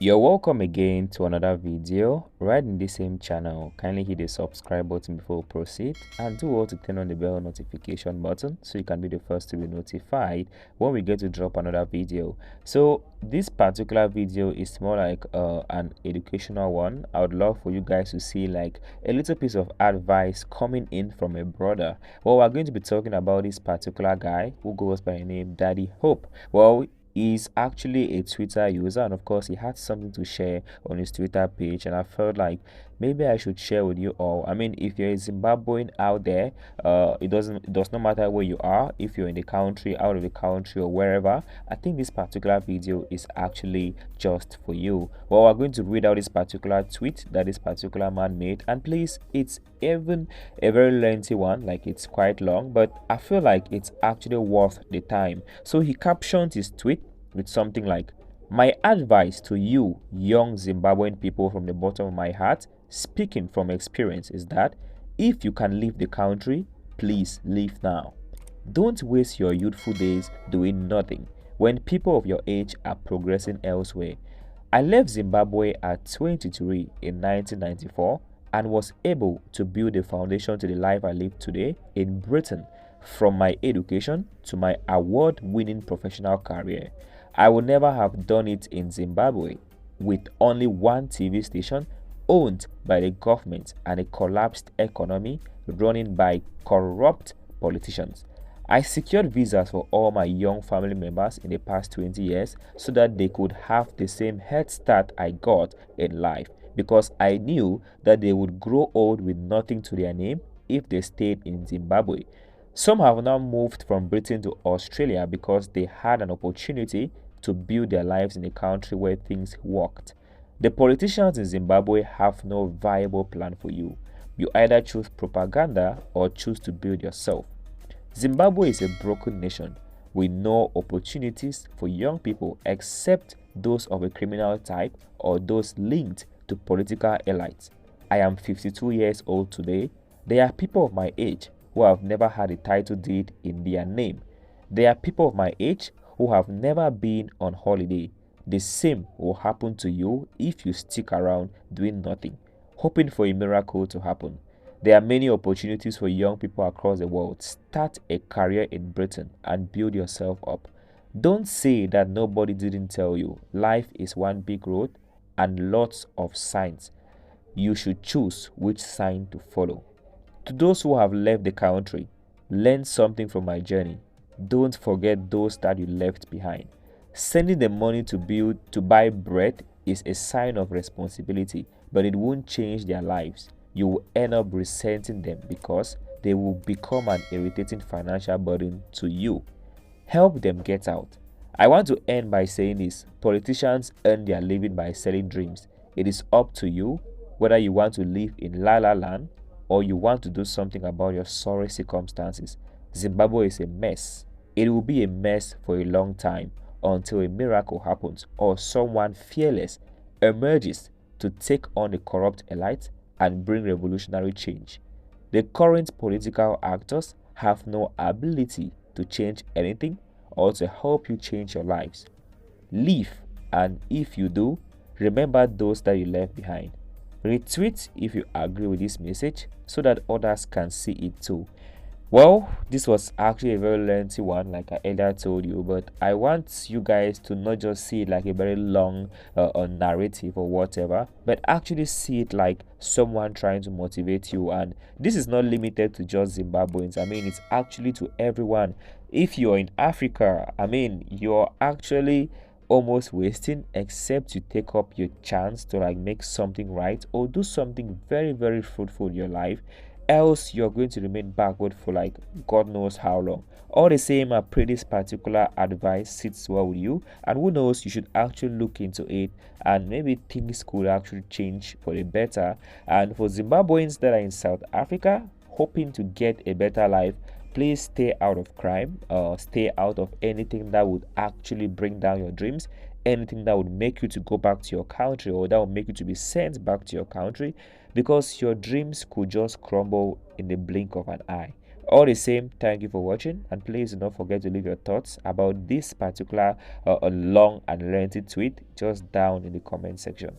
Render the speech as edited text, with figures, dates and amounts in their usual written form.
You're welcome again to another video right in the same channel. Kindly hit the subscribe button before we proceed, and do also turn on the bell notification button so you can be the first to be notified when we get to drop another video. So this particular video is more like an educational one. I would love for you guys to see like a little piece of advice coming in from a brother. Well, we're going to be talking about this particular guy who goes by the name Daddy Hope. Well, he's actually a Twitter user, and of course he had something to share on his Twitter page, and I felt like maybe I should share with you all. I mean, if you're a Zimbabwean out there, it does not matter where you are, if you're in the country, out of the country, or wherever. I think this particular video is actually just for you. Well, we're going to read out this particular tweet that this particular man made, and please, it's even a very lengthy one, like it's quite long, but I feel like it's actually worth the time. So he captioned his tweet with something like, "My advice to you young Zimbabwean people from the bottom of my heart, speaking from experience, is that if you can leave the country, please leave now. Don't waste your youthful days doing nothing when people of your age are progressing elsewhere. I left Zimbabwe at 23 in 1994 and was able to build a foundation to the life I live today in Britain, from my education to my award-winning professional career. I would never have done it in Zimbabwe with only one TV station owned by the government and a collapsed economy running by corrupt politicians. I secured visas for all my young family members in the past 20 years so that they could have the same head start I got in life, because I knew that they would grow old with nothing to their name if they stayed in Zimbabwe. Some have now moved from Britain to Australia because they had an opportunity to build their lives in a country where things worked. The politicians in Zimbabwe have no viable plan for you. You either choose propaganda or choose to build yourself. Zimbabwe is a broken nation with no opportunities for young people except those of a criminal type or those linked to political elites. I am 52 years old today. There are people of my age who have never had a title deed in their name. There are people of my age who have never been on holiday. The same will happen to you if you stick around doing nothing, hoping for a miracle to happen. There are many opportunities for young people across the world. Start a career in Britain and build yourself up. Don't say that nobody didn't tell you. Life is one big road and lots of signs. You should choose which sign to follow. To those who have left the country, learn something from my journey. Don't forget those that you left behind. Sending them money to buy bread is a sign of responsibility, but it won't change their lives. You will end up resenting them because they will become an irritating financial burden to you. Help them get out. I want to end by saying this: politicians earn their living by selling dreams. It is up to you whether you want to live in La La Land or you want to do something about your sorry circumstances. Zimbabwe is a mess. It will be a mess for a long time until a miracle happens or someone fearless emerges to take on the corrupt elite and bring revolutionary change. The current political actors have no ability to change anything or to help you change your lives. Leave, and if you do, remember those that you left behind. Retweet if you agree with this message so that others can see it too. Well, this was actually a very lengthy one, like I earlier told you, but I want you guys to not just see it like a very long narrative or whatever, but actually see it like someone trying to motivate you. And this is not limited to just Zimbabweans. I mean, it's actually to everyone. If you're in Africa, I mean, you're actually almost wasting, except you take up your chance to like make something right or do something very, very fruitful in your life. Else you're going to remain backward for like God knows how long. All the same, I pray this particular advice sits well with you, and who knows, you should actually look into it and maybe things could actually change for the better. And for Zimbabweans that are in South Africa hoping to get a better life, please stay out of crime, stay out of anything that would actually bring down your dreams, anything that would make you to go back to your country or that would make you to be sent back to your country, because your dreams could just crumble in the blink of an eye. All the same, thank you for watching, and please do not forget to leave your thoughts about this particular long and lengthy tweet just down in the comment section.